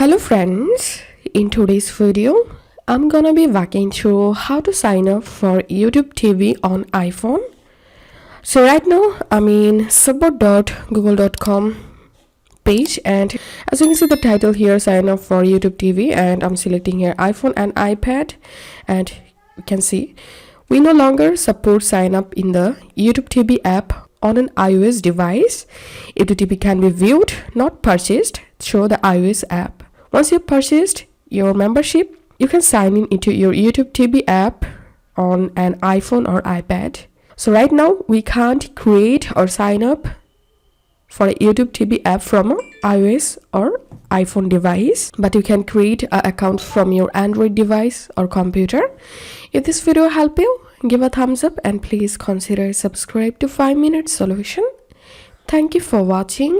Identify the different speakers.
Speaker 1: Hello friends, in today's video, I'm gonna be walking through how to sign up for YouTube TV on iPhone. So right now, I'm in support.google.com page, and as you can see the title here, sign up for YouTube TV, and I'm selecting here iPhone and iPad, and you can see we no longer support sign up in the YouTube TV app on an iOS device. YouTube TV can be viewed, not purchased, through the iOS app. Once you've purchased your membership, you can sign in into your YouTube TV app on an iPhone or iPad. So right now, we can't create or sign up for a YouTube TV app from an iOS or iPhone device, but you can create an account from your Android device or computer. If this video helped you, give a thumbs up and please consider subscribe to 5 Minute Solution. Thank you for watching.